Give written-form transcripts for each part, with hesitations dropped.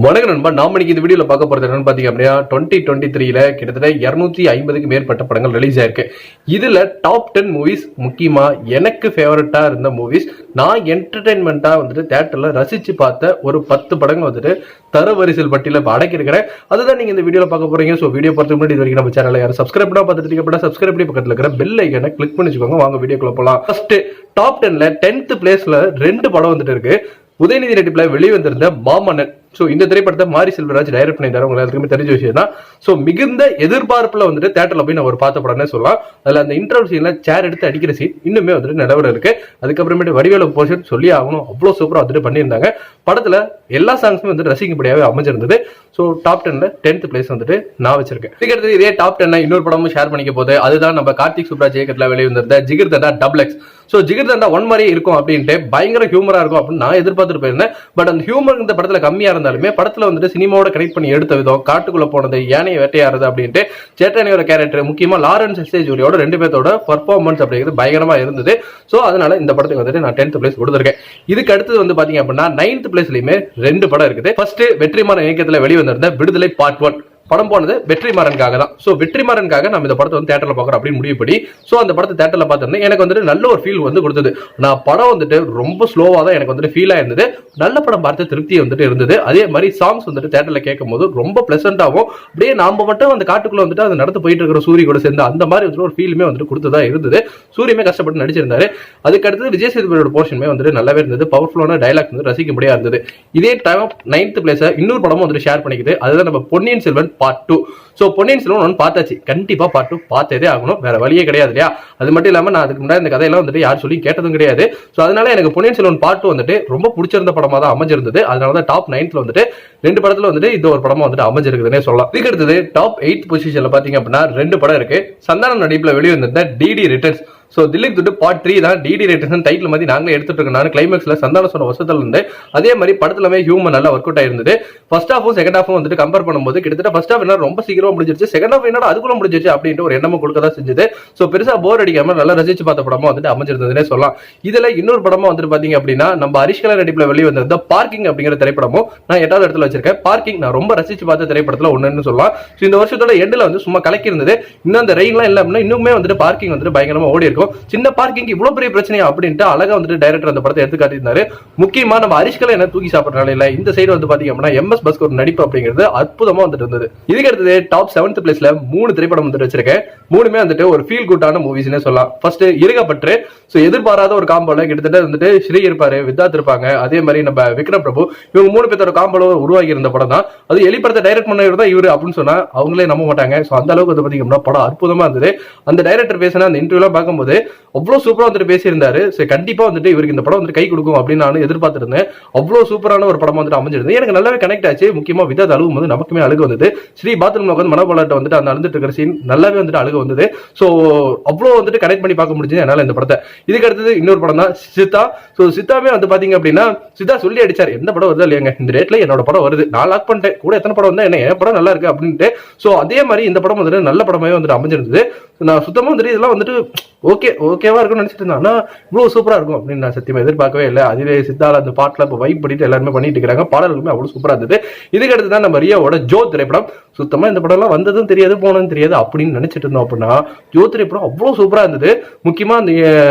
வணக்கம் நண்பா. நாம இன்னைக்கு இந்த வீடியோல பார்க்க போறது என்னன்னு பாத்தீங்க அப்படின்னா 2023ல கிட்டத்தட்ட 250க்கு மேற்பட்ட படங்கள் ரிலீஸ் ஆயிருக்கு. இதுல டாப் 10 மூவிஸ், முக்கியமா எனக்கு ஃபேவரட்டா இருந்த மூவிஸ், நான் என்டர்டைன்மெண்டா வந்துட்டு தியேட்டர்ல ரசிச்சு பார்த்த ஒரு 10 படங்கள் வந்துட்டு தரவரிசல் பட்டியல அடக்கி இருக்கிறேன். அதுதான் நீங்க இந்த வீடியோல பார்க்க போறீங்க. சோ வீடியோ பார்த்து முன்னாடி இது வரைக்கும் நம்ம சேனலை யாரும் சப்ஸ்கிரைப் பண்ணா பார்த்துட்டு இருக்கீங்க, சப்ஸ்கிரைப் பண்ணி பக்கத்துல இருக்கிற பெல் ஐகானை கிளிக் பண்ணி வச்சுக்கோங்க. வாங்க வீடியோக்குள்ள போலாம். ஃபர்ஸ்ட் டாப் 10ல 10th பிளேஸ்ல 2 படம் வந்துட்டு இருக்கு. உதயநிதி நடிப்புல வெளிவந்திருந்த மாமன்னன். சோ இந்த திரைப்படத்தை மாரி செல்வராஜ் டைரக்ட் பண்ணியிருந்தாரு. உங்களுக்கு எல்லாருக்குமே தெரிஞ்ச விஷயம் தான். சோ மிகுந்த எதிர்பார்ப்புல வந்துட்டு தியேட்டர்ல போய் நான் ஒரு பார்த்த படம்னே சொல்லலாம். அதுல அந்த இன்டர்வல் சீன்ல சேர் எடுத்து அடிக்கிற சீன் இன்னுமே வந்துட்டு நிலவரம் இருக்கு. அதுக்கப்புறமேட்டு வடிவேலு போர்ஷன் சொல்லி ஆகணும், அவ்வளவு சூப்பரா வந்துட்டு பண்ணியிருந்தாங்க. படத்துல எல்லா சாங்ஸுமே வந்துட்டு ரசிக்கப்படியாவே அமைஞ்சிருந்தது. சோ டாப் 10ல 10th பிளேஸ் வந்துட்டு நான் வச்சிருக்கேன். இதுக்கடுத்து இதே டாப் 10 இன்னொரு படமும் ஷேர் பண்ணிக்க போது, அதுதான் நம்ம கார்த்திக் சுப்ராஜ் இயக்கத்துல வெளிவந்திருந்த Jigarthanda double X. So Jigarthanda 1 மாதிரி இருக்கும் அப்படின்ட்டு பயங்கர ஹியூமரா இருக்கும் அப்படின்னு நான் எதிர்பார்த்துட்டு போயிருந்தேன். பட் அந்த ஹியூமர் இந்த படத்துல கம்மியா இருந்தாலுமே படத்துல வந்துட்டு சினிமாவோட கனெக்ட் பண்ணி எடுத்த விதம், காட்டுக்குள்ள போனது, யானையை வேட்டையாடுறது அப்படின்ட்டு சேட்டனியோட கேரக்டர், முக்கியமா லாரன்ஸ் எஸ்ஏஜூரியோட 2 பேர்த்தோட பர்ஃபார்மன்ஸ் அப்படிங்கிறது பயங்கரமா இருந்தது. சோ அதனால இந்த படத்துக்கு வந்துட்டு நான் 10th பிளேஸ் கொடுத்துருக்கேன். இதுக்கு அடுத்தது வந்து பாத்தீங்க அப்படின்னா 9th பிளேஸ்லயுமே 2 படம் இருக்குது. ஃபர்ஸ்ட் வெற்றிமாறன் இயக்கத்துல வெளிவந்திருந்த விடுதலை பார்ட் 1 படம் போனது வெற்றிமாறனுக்காக தான். சோ வெற்றிமாறனுக்காக நம்ம இந்த படத்தை வந்து தியேட்டர்ல பார்க்கறோம் அப்படின்னு முடிவு பண்ணி சோ அந்த படத்தை தியேட்டர்ல பார்த்திருந்தேன். எனக்கு வந்துட்டு நல்ல ஒரு ஃபீல் வந்து கொடுத்தது. நான் படம் வந்துட்டு ரொம்ப ஸ்லோவா தான் எனக்கு வந்துட்டு ஃபீல் ஆயிருந்தது. நல்ல படம் பார்த்து திருப்தி வந்துட்டு இருந்தது. அதே மாதிரி சாங்ஸ் வந்துட்டு தியேட்டர்ல கேட்கும் போது ரொம்ப பிளசண்டாவும், அப்படியே நாம மட்டும் அந்த காட்டுக்குள்ள வந்துட்டு அது நடந்து போயிட்டு இருக்கிற சூரிய கூட சேர்ந்து அந்த மாதிரி வந்துட்டு ஒரு ஃபீலுமே வந்துட்டு கொடுத்ததா இருந்தது. சூரியமே கஷ்டப்பட்டு நடிச்சிருந்தாரு. அதுக்கு அடுத்து விஜய் சேதுபதியோட போர்ஷனுமே வந்துட்டு நல்லாவே இருந்தது. பவர்ஃபுல்லான டைலாக் வந்து ரசிக்க முடியா இருந்தது. இதே டைம் 9th பிளேஸ் இன்னொரு படமும் வந்துட்டு ஷேர் பண்ணிக்குது. அதுதான் நம்ம பொன்னியின் செல்வன் பார்ட் 2. சோ பொன்னியின் செல்வன் 1 பார்த்தாச்சு, கண்டிப்பா பார்ட் 2 பார்த்ததே ஆகணும், வேற வழியே கிடையாது இல்லையா? அது மட்டும் இல்லாம நான் அதுக்கு முன்னாடி இந்த கதையெல்லாம் வந்துட்டு யார் சொல்லி கேட்டதும் கிடையாது. சோ அதனால எனக்கு பொன்னியின் செல்வன் பார்ட் 2 வந்துட்டு ரொம்ப பிடிச்சிருந்த படமா தான் அமைஞ்சிருந்தது. அதனாலதான் டாப் 9th வந்துட்டு 2 படத்துல வந்துட்டு இந்த ஒரு படமா வந்துட்டு அமைஞ்சிருக்குதுன்னே சொல்லலாம். இதுக்கு அடுத்தது டாப் 8th பொசிஷன்ல பாத்தீங்க அப்படின்னா 2 படம் இருக்கு. சந்தானம் நடிப்புல வெளிவந்திருந்த டிடி ரிட்டர்ன்ஸ். சோ திலீப் துட்டு பார்ட் 3 தான் டிடி ரிட்டர்ன்ஸ் டைட்டில் மாதிரி நாங்களே எடுத்துட்டு இருக்கோம். நான் கிளைமேக்ஸ்ல சந்தானம் சொன்ன வசத்துல இருந்து அதே மாதிரி படத்துலமே ஹியூமன் நல்லா ஒர்க் அவுட் ஆயிருந்தது. ஃபர்ஸ்ட் ஹாஃபும் செகண்ட் ஹாஃபும் வந்துட்டு கம்பேர் பண்ணும்போது கிட்டத்தட்ட ஃபர்ஸ்ட் ஹாஃப் என்ன ரொம்ப சீக்கிரமா முடிஞ்சிருச்சு, செகண்ட் ஹாஃப் என்னடா அதுக்குள்ள முடிஞ்சிருச்சு அப்படின்ட்டு ஒரு எண்ணமும் கொடுக்கதான் செஞ்சது. சோ பெருசா போர் அடிக்காம நல்லா ரசிச்சு பார்த்த படமா வந்துட்டு அமைஞ்சிருந்ததுன்னே சொல்லலாம். இதுல இன்னொரு படமா வந்துட்டு பாத்தீங்க அப்படின்னா நம்ம அரிஷ்கலா நடிப்புல வெளிவந்திருந்த பார்க்கிங் அப்படிங்கிற திரைப்படமும் நான் 8வது இடத்துல வச்சிருக்கேன். பார்க்கிங் நான் ரொம்ப ரசிச்சு பார்த்த திரைப்படத்துல ஒண்ணுன்னு சொல்லலாம். இந்த வருஷத்தோட எண்ட்ல வந்து சும்மா கலக்கி இருந்தது. இன்னும் அந்த ரெயின்லாம் இல்ல அப்படின்னா இன்னுமே வந்துட்டு பார்க்கிங் வந்துட்டு பயங்கரமா ஓடி இருக்கும். சின்ன பார்க்கிங் இவ்வளவு பெரிய பிரச்சனை அப்படின்ட்டு அழகா வந்துட்டு டைரக்டர் அந்த படத்தை எடுத்து காட்டியிருந்தாரு. முக்கியமா நம்ம அரிஷ்கலை என்ன தூக்கி சாப்பிடறனால இல்ல, இந்த சைடு வந்து பாத்தீங்க அப்படின்னா MS பாஸ்கர் நடிப்பு அப்படிங்கிறது அற்புதமா வந்துட்டு இருந்தது. இதுக்கு அடுத்தது டாப் 7th பிளேஸ்ல 3 திரைப்படம் வந்துட்டு வச்சிருக்கேன். 3மே வந்துட்டு ஒரு ஃபீல் குட்டான மூவிஸ்னே சொல்லலாம். ஃபர்ஸ்ட் இருகப்பற்று. சோ எதிர்பாராத ஒரு காம்போல கிட்டத்தட்ட வந்துட்டு ஸ்ரீ இருப்பாரு, வித்தாத் இருப்பாங்க, அதே மாதிரி நம்ம விக்ரம் பிரபு, இவங்க 3 பேரோட காம்போல உருவாகி இருந்த படம் தான். அது எலிப்படத்தை டைரக்ட் பண்ணவர் தான் இவரு அப்படின்னு சொன்னா அவங்களே நம்ப மாட்டாங்க. சோ அந்த அளவுக்கு வந்து பாத்தீங்கன்னா படம் அற்புதமா இருந்தது. அந்த டைரக்டர் பேசின அந்த இன்டர்வியூ எல்லாம் பார்க்கும்போது அவ்வளவு சூப்பரா வந்துட்டு பேசியிருந்தாரு. கண்டிப்பா வந்துட்டு இவருக்கு இந்த படம் வந்துட்டு கை கொடுக்கும் அப்படின்னு நான் எதிர்பார்த்து இருந்தேன். அவ்வளவு சூப்பரான ஒரு படம் வந்துட்டு அமைஞ்சிருந்தது. எனக்கு நல்லாவே கனெக்ட் ஆச்சு. முக்கியமா விதாத் அழுகும் போது நமக்குமே அழுகு வந்தது. ஸ்ரீ பாத்ரூம்ல வந்து மனோபாலாட்ட வந்துட்டு அந்த அழுந்துட்டு இருக்கிற சீன் நல்லாவே வந்துட்டு அழுகு வந்தது. சோ அவ்வளவு வந்துட்டு கனெக்ட் பண்ணி பார்க்க முடிஞ்சது என்னால இந்த படத்தை. இதுக்கு அடுத்தது இன்னொரு படம் தான் சித்தா. சோ சித்தாமே வந்து பாத்தீங்க அப்படின்னா சித்தா சொல்லி அடிச்சார், எந்த படம் வருது இல்லையாங்க இந்த ரேட்ல என்னோட படம் வருது, நான் லாக் பண்ணிட்டேன், கூட எத்தனை படம் வந்தா என்ன என் படம் நல்லா இருக்கு அப்படின்ட்டு. சோ அதே மாதிரி இந்த படம் வந்துட்டு நல்ல படமாவே வந்துட்டு அமைஞ்சிருந்தது. நான் சுத்தமா வந்துட்டு இதெல்லாம் வந்துட்டு ஓகேவா இருக்கும்னு நினைச்சிட்டு இருந்தேன். ஆனா இவ்வளவு சூப்பரா இருக்கும் அப்படின்னு நான் சத்தியமா எதிர்பார்க்கவே இல்லை. அதுவே சித்தால அந்த பாட்டுல இப்ப வைப் பண்ணிட்டு எல்லாருமே பண்ணிட்டு இருக்காங்க. பாடல்களுமே அவ்வளவு சூப்பரா இருந்தது. இதுக்கு அடுத்து தான் நம்ம ரியோவோட ஜோ திரைப்படம். சுத்தமா இந்த படம் எல்லாம் வந்ததும் தெரியாது போனதும் தெரியாது அப்படின்னு நினைச்சிட்டு இருந்தோம். அப்படின்னா ஜோ திரைப்படம் அவ்வளவு சூப்பரா இருந்தது. முக்கியமா அந்த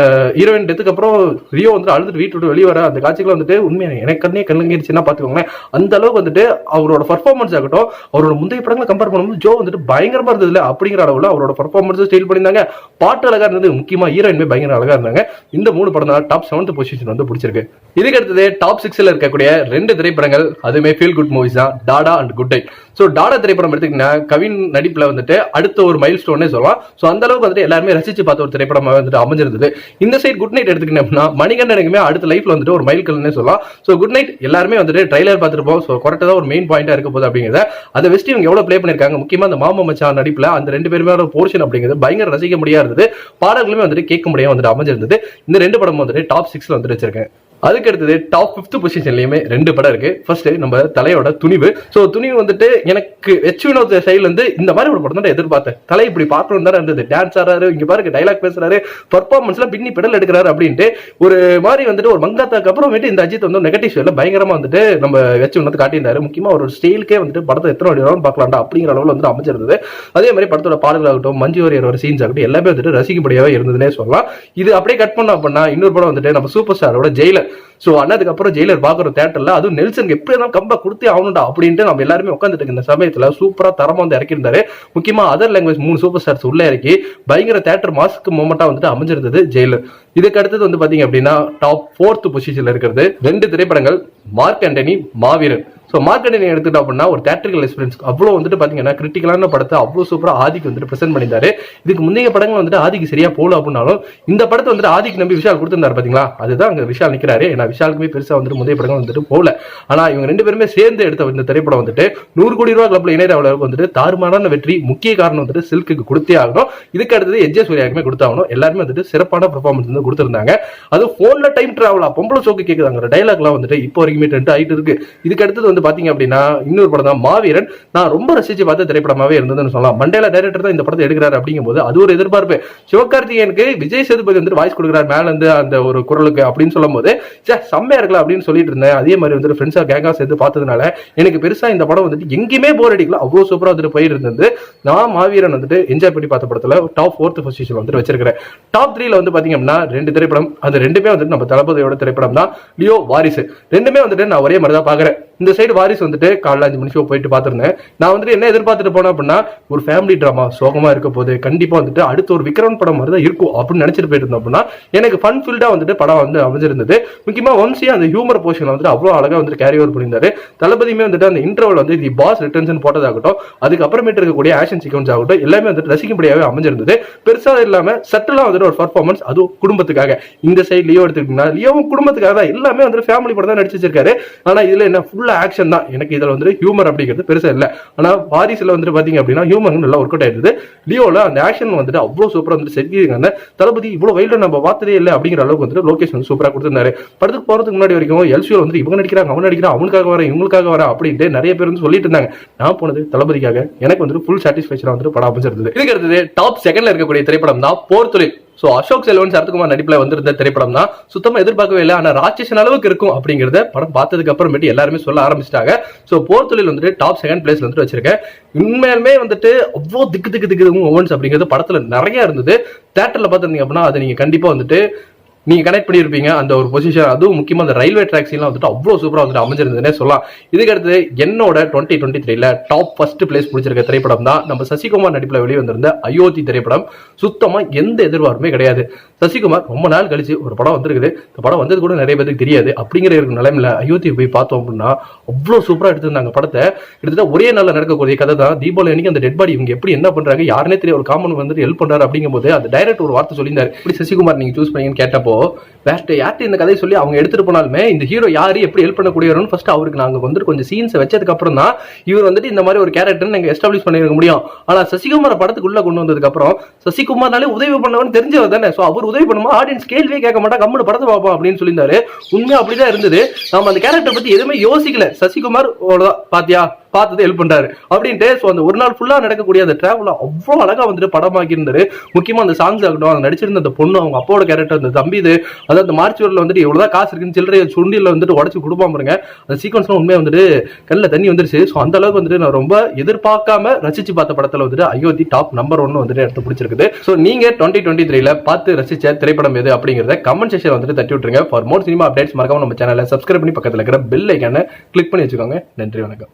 ஹீரோயின் டெத்துக்கு அப்புறம் ரியோ வந்துட்டு அழுதுட்டு வீட்டு விட்டு வெளியே வர அந்த காட்சிகள் வந்துட்டு உண்மையான எனக்கு கண்ணே கண்ணுங்கிருச்சுன்னா பாத்துக்கோங்களேன். அந்த அளவுக்கு வந்துட்டு அவரோட பர்ஃபார்மன்ஸ் ஆகட்டும், அவரோட முந்தைய படங்களை கம்பேர் பண்ணும்போது ஜோ வந்துட்டு பயங்கரமா இருந்தது இல்ல அப்படிங்கிற அளவுல அவரோட பர்ஃபார்மன்ஸ் ஸ்டைல் பண்ணியிருந்தாங்க. பாட்டு அழகா இருந்தது. முக்கியமா ஹீரோயின்மே பயங்கர அழகா இருந்தாங்க. இந்த 3 படம் தான் டாப் 7th பொசிஷன் வந்து பிடிச்சிருக்கு. இதுக்கு அடுத்தது டாப் 6ல இருக்கக்கூடிய 2 திரைப்படங்கள் அதுமே ஃபீல் குட் மூவிஸ் தான், Tata and good night. So Tata திரைப்படம் எடுத்துக்கிட்டீங்கன்னா கவின் நடிப்புல வந்துட்டு அடுத்த ஒரு மைல் ஸ்டோன்னே சொல்லலாம். சோ அந்த அளவுக்கு வந்துட்டு எல்லாருமே ரசிச்சு பார்த்த ஒரு திரைப்படமா வந்துட்டு அமைஞ்சிருந்தது. இந்த சைட் குட் நைட் எடுத்துக்கிட்டோம்னா மணிகண்டனுக்குமே அடுத்த லைஃப்ல வந்துட்டு ஒரு மைல் கல்னே சொல்லலாம். சோ குட் நைட் எல்லாருமே வந்துட்டு ட்ரைலர் பார்த்துருப்போம். சோ கரெக்டா தான் ஒரு மெயின் பாயிண்டா இருக்க போகுது அப்படிங்கிறத அதை வெஸ்ட் இவங்க எவ்வளவு பிளே பண்ணிருக்காங்க. முக்கியமா அந்த மாமா மச்சான் நடிப்புல அந்த 2 பேருமே போர்ஷன் அப்படிங்கிறது பயங்கர ரசிக்க முடியாது. பாடல்களுமே வந்துட்டு கேட்க முடியாம வந்துட்டு அமைஞ்சிருந்தது. இந்த 2 படம் வந்துட்டு டாப் 6ல வந்துட்டு வச்சிருக்கேன். அதுக்கு அடுத்தது டாப் 5th பொசிஷன்லயுமே 2 படம் இருக்கு. ஃபர்ஸ்ட் நம்ம தலையோட துணிவு. சோ துணிவு வந்துட்டு எனக்கு எச் வினோத் சைடுல இருந்து இந்த மாதிரி ஒரு படம் தான் எதிர்பார்த்தேன். தலை இப்படி பார்க்கணும் தான் இருந்தது. டான்ஸ் ஆடுறாரு, இங்க பாருங்க டைலாக் பேசுறாரு, பெர்ஃபார்மன்ஸ்ல பின்னி பெடல் எடுக்கிறாரு அப்படின்ட்டு ஒரு மாதிரி வந்துட்டு ஒரு மங்காத்தாக்கு அப்புறமேட்டு இந்த அஜித் வந்து நெகட்டிவ் ஷேட்ல பயங்கரமா வந்துட்டு நம்ம எச் வினோத் காட்டியிருந்தாரு. முக்கியமா ஒரு ஸ்டைலுக்கே வந்துட்டு படத்தை எத்தனை வரையும் பார்க்கலாம்டா அப்படிங்கிற அளவுல வந்து அமைஞ்சிருந்தது. அதே மாதிரி படத்தோட பாடல்களாகட்டும், மஞ்சு வாரியர் ஒரு சீன்ஸ் ஆகட்டும் எல்லாமே வந்துட்டு ரசிக்கும்படியாவே இருந்ததுன்னே சொல்லலாம். இது அப்படியே கட் பண்ணா இன்னொரு படம் வந்துட்டு நம்ம சூப்பர் ஸ்டாரோட ஜெயிலர். சோ அண்ணதுக்கு அப்புறம் ஜெயிலர் பாக்குற தியேட்டர்ல அதுவும் நெல்சன் எப்படி இருந்தாலும் கம்பா கொடுத்தே ஆகணும்டா அப்படின்ட்டு நம்ம எல்லாருமே உட்காந்துட்டு இந்த சமயத்துல சூப்பரா தரமா வந்து இறக்கிருந்தாரு. முக்கியமா அதர் லாங்குவேஜ் 3 சூப்பர் ஸ்டார்ஸ் உள்ள இறக்கி பயங்கர தியேட்டர் மாஸ்க்கு மொமெண்டா வந்துட்டு அமைஞ்சிருந்தது ஜெயிலர். இதுக்கு அடுத்தது வந்து பாத்தீங்க அப்படின்னா டாப் 4th பொசிஷன்ல இருக்கிறது 2 திரைப்படங்கள், மார்க் ஆண்டனி, மாவீரன். ஸோ மார்க்கெட்டிங் எடுத்துட்டோம் அப்படின்னா ஒரு தேட்டரிக்கல் எக்ஸ்பீரியன்ஸ் அவ்வளோ வந்துட்டு பார்த்தீங்கன்னா கிரிட்டிக்கலான படத்தை அவ்வளோ சூப்பராக ஆதிக்கு வந்துட்டு ப்ரெசென்ட் பண்ணியிருந்தாரு. இதுக்கு முந்தைய படங்கள் வந்துட்டு ஆதிக்கு சரியா போகல அப்படின்னாலும் இந்த படத்தை வந்துட்டு ஆதிக்கு நம்பி விஷால் கொடுத்திருந்தாரு பார்த்தீங்களா, அதுதான் அங்கே விஷால் நிற்கிறாரு. ஏன்னா விஷாலுக்குமே பெருசாக வந்துட்டு முந்தைய படங்கள் வந்துட்டு போகல. ஆனால் இவங்க 2 பேருமே சேர்ந்து எடுத்த இந்த திரைப்படம் வந்துட்டு 100 கோடி ரூபா கிளப்ல இணைய அளவுக்கு வந்துட்டு தாறுமாறான வெற்றி. முக்கிய காரணம் வந்துட்டு சில்க்கு கொடுத்தே ஆகணும். இதுக்கு அடுத்தது எஜ்ஜே சூர்யாவுக்குமே கொடுத்தாகணும். எல்லாருமே வந்துட்டு சிறப்பான பெர்ஃபார்மன்ஸ் வந்து கொடுத்திருந்தாங்க. அது போன்ல டைம் டிராவலா பொம்பளை சோக்கு கேட்குறாங்க டைலாக்லாம் வந்துட்டு இப்போ வரைக்குமே ட்ரெண்ட் ஆகிட்டு இருக்கு. இதுக்கு அடுத்தது வந்து பாத்தீங்க அப்படின்னா இன்னொரு படம் தான் மாவீரன். நான் ரொம்ப ரசிச்சு பார்த்த திரைப்படமாவே இருந்ததுன்னு சொல்லலாம். மண்டேலா டைரக்டர் தான் இந்த படத்தை எடுக்கிறாரு அப்படிங்கும்போது அது ஒரு எதிர்பார்ப்பு. சிவகார்த்திகேயனுக்கு விஜய் சேதுபதி வந்து வாய்ஸ் கொடுக்குறாரு மேல இருந்து அந்த ஒரு குரலுக்கு அப்படின்னு சொல்லும் போது செம்மையா இருக்கலாம் அப்படின்னு சொல்லிட்டு இருந்தேன். அதே மாதிரி வந்து ஃப்ரெண்ட்ஸா கேங்கா சேர்ந்து பார்த்ததுனால எனக்கு பெருசா இந்த படம் வந்துட்டு எங்கேயுமே போர் அடிக்கல, அவ்வளவு சூப்பரா வந்துட்டு போயிருந்தது. நான் மாவீரன் வந்துட்டு என்ஜாய் பண்ணி பார்த்த படத்துல டாப் 4th பொசிஷன் வந்துட்டு வச்சிருக்கிறேன். டாப் 3ல வந்து பாத்தீங்க அப்படின்னா 2 திரைப்படம், அது 2மே வந்துட்டு நம்ம தளபதியோட திரைப்படம் தான். லியோ, வாரிசு 2மே வந்துட்டு நான் ஒரே மாதிரி தான் பாக்குறேன். இந்த சைடு வாரிசு வந்துட்டு காலைல 5 மணி ஷோ போயிட்டு பார்த்திருந்தேன். நான் வந்துட்டு என்ன எதிர்பார்த்துட்டு போனேன் அப்படின்னா ஒரு ஃபேமிலி டிராமா சோகமா இருக்க போது கண்டிப்பா வந்துட்டு அடுத்த ஒரு விக்ரம் படம் மாதிரி தான் இருக்கும் அப்படின்னு நினைச்சிட்டு போயிட்டு இருந்தோம் அப்படின்னா எனக்கு ஃபன் ஃபீல்டா வந்துட்டு படம் வந்து அமைஞ்சிருந்தது. முக்கியமா வம்சி அந்த ஹியூமர் போர்ஷன் வந்துட்டு அவ்வளவு அழகா வந்துட்டு கேரி ஓவர் பண்ணியிருந்தாரு. தளபதியுமே வந்துட்டு அந்த இன்டர்வல் வந்து தி பாஸ் ரிட்டர்ன்ஸ் போட்டதாகட்டும், அதுக்கப்புறமேட்டு இருக்கக்கூடிய ஆக்ஷன் சீக்வன்ஸ் ஆகட்டும் எல்லாமே வந்துட்டு ரசிக்கும்படியாவே அமைஞ்சிருந்தது. பெருசா இல்லாம சட்டலா வந்துட்டு ஒரு பர்ஃபார்மன்ஸ், அதுவும் குடும்பத்துக்காக. இந்த சைடு லியோ எடுத்துக்கிட்டீங்கன்னா லியோவும் குடும்பத்துக்காக தான், எல்லாமே வந்துட்டு ஃபேமிலி படம் தான் நடிச்சு வச்சிருக்காரு. ஆனா இதுல என்ன ஃபுல்லா ஆக்ஷன் தான். எனக்கு இதுல வந்து ஹியூமர் அப்படிங்கிறது பெருசா இல்ல. ஆனா வாரிசுல வந்துட்டு பாத்தீங்க அப்படின்னா ஹியூமர் நல்லா ஒர்க் அவுட் ஆயிடுது. லியோல அந்த ஆக்ஷன் வந்துட்டு அவ்வளவு சூப்பரா வந்துட்டு செஞ்சிருக்காங்க. தளபதி இவ்வளவு வைல்டா நம்ம பார்த்ததே இல்லை அப்படிங்கிற அளவுக்கு வந்துட்டு லோகேஷ் வந்து சூப்பரா கொடுத்திருந்தாரு. படத்துக்கு போறதுக்கு முன்னாடி வரைக்கும் எல்சிஓ வந்து இவங்க நடிக்கிறாங்க, அவன் நடிக்கிறான், அவனுக்காக வர இவங்களுக்காக வர அப்படின்ட்டு நிறைய பேர் வந்து சொல்லிட்டு இருந்தாங்க. நான் போனது தளபதிக்காக. எனக்கு வந்துட்டு ஃபுல் சாட்டிஸ்பேக்ஷன் வந்துட்டு படம் அமைச்சிருந்தது. இதுக்கு அடுத்தது டாப் 2ல இருக்கக்கூடிய திரைப்படம் தான் போர் தொழில். சோ அசோக் செல்வன், சரத்குமார் நடிப்புல வந்திருந்த திரைப்படம் தான். சுத்தமா எதிர்பார்க்கவே இல்லை. ஆனா ராட்சசன் அளவுக்கு இருக்கும் அப்படிங்கறத படம் பார்த்ததுக்கு அப்புறமேட்டு எல்லாருமே சொல்ல ஆரம்பிச்சிட்டாங்க. சோ போர் தொழில் வந்துட்டு டாப் 2nd பிளேஸ்ல வந்துட்டு வச்சிருக்கேன். உண்மையாலுமே வந்துட்டு அவ்வளோ திக்கு மொமெண்ட்ஸ் அப்படிங்கிறது படத்துல நிறைய இருந்தது. தியேட்டர்ல பார்த்திருந்தீங்க அப்படின்னா அதை நீங்க கண்டிப்பா வந்துட்டு நீங்க கனெக்ட் பண்ணியிருப்பீங்க அந்த ஒரு பொசிஷன். அதுவும் முக்கியமா அந்த ரயில்வே ட்ராக்ஸ் எல்லாம் வந்துட்டு அவ்வளவு சூப்பரா வந்துட்டு அமைஞ்சிருந்ததுன்னே சொல்லலாம். இதுக்கு அடுத்து என்னோட 2023ல டாப் 1st பிளேஸ் பிடிச்சிருக்க திரைப்படம் தான் நம்ம சசிகுமார் நடிப்புல வெளியே வந்திருந்த அயோத்தி திரைப்படம். சுத்தமா எந்த எதிர்பார்ப்புமே கிடையாது. சசிகுமார் ரொம்ப நாள் கழிச்சு ஒரு படம் வந்திருக்குது. இந்த படம் வந்தது கூட நிறைய பேருக்கு தெரியாது. அப்படிங்கிற ஒரு நிலைமையில அயோத்தியை போய் பார்த்தோம் அப்படின்னா அவ்வளவு சூப்பரா எடுத்திருந்தாங்க படத்தை. கிட்டத்தட்ட ஒரே நாள்ல நடக்கக்கூடிய கதை தான். தீபாவளி அன்னைக்கு அந்த டெட் பாடி இவங்க எப்படி என்ன பண்றாங்க யாருன்னே தெரிய ஒரு காமன் வந்துட்டு ஹெல்ப் பண்றாரு அப்படிங்கும் போது அந்த டைரக்டர் ஒரு வார்த்தை சொல்லியிருந்தாரு, இப்படி சசிகுமார் நீங்க சூஸ் பண்ணீங்கன்னு கேட்டப்போ யார்கிட்ட இந்த கதையை சொல்லி அவங்க எடுத்துட்டு போனாலுமே இந்த ஹீரோ யாரு எப்படி ஹெல்ப் பண்ணக்கூடியவரும் ஃபர்ஸ்ட் அவருக்கு நாங்க வந்துட்டு கொஞ்சம் சீன்ஸ் வச்சதுக்கு அப்புறம் தான் இவர் வந்துட்டு இந்த மாதிரி ஒரு கேரக்டர் நாங்க எஸ்டாப்ளிஷ் பண்ணிருக்க முடியும். ஆனா சசிகுமார் படத்துக்குள்ள கொண்டு வந்ததுக்கு அப்புறம் சசிகுமார்னாலே உதவி பண்ணவன் தெரிஞ்சவர் தானே. சோ அவர் உதவி பண்ணுமா ஆடியன்ஸ் கேள்வியே கேட்க மாட்டா, கம்முனு படத்தை பார்ப்போம் அப்படின்னு சொல்லியிருந்தாரு. உண்மையா அப்படிதான் இருந்தது. நாம அந்த கேரக்டர் பத்தி எதுவுமே யோசிக்கல. சசிகுமார் பாத்தியா பார்த்தது ஹெல்ப் பண்றாரு அப்படின்ட்டு. ஸோ அந்த ஒரு நாள் ஃபுல்லா நடக்கக்கூடிய அந்த டிராவல் அவ்வளோ அழகா வந்துட்டு படமாக்கி இருந்தாரு. முக்கியமா அந்த சாங்ஸ் ஆகட்டும், அந்த நடிச்சிருந்த அந்த பொண்ணு, அவங்க அப்பாவோட கேரக்டர், அந்த தம்பி, இது அதாவது அந்த மார்ச் வரல வந்துட்டு எவ்வளவுதான் காசு இருக்குன்னு சில்லறை சுண்டில வந்துட்டு உடச்சு கொடுப்பாம பாருங்க. அந்த சீக்வன்ஸ்லாம் உண்மையா வந்துட்டு கண்ணில் தண்ணி வந்துருச்சு. ஸோ அந்த அளவுக்கு வந்துட்டு நான் ரொம்ப எதிர்பார்க்காம ரசிச்சு பார்த்த படத்துல வந்துட்டு அயோத்தி டாப் நம்பர் 1 வந்துட்டு எடுத்து பிடிச்சிருக்குது. ஸோ நீங்க 2023ல பார்த்து ரசிச்ச திரைப்படம் எது அப்படிங்கறத கமெண்ட் செக்ஷன் வந்துட்டு தட்டி விட்டுருங்க. ஃபார் மோர் சினிமா அப்டேட்ஸ் மறக்காம நம்ம சேனலை சப்ஸ்கிரைப் பண்ணி பக்கத்துல இருக்கிற பெல் ஐக்கானை கிளிக் பண்ணி வச்சுக்கோங்க. நன்றி, வணக்கம்.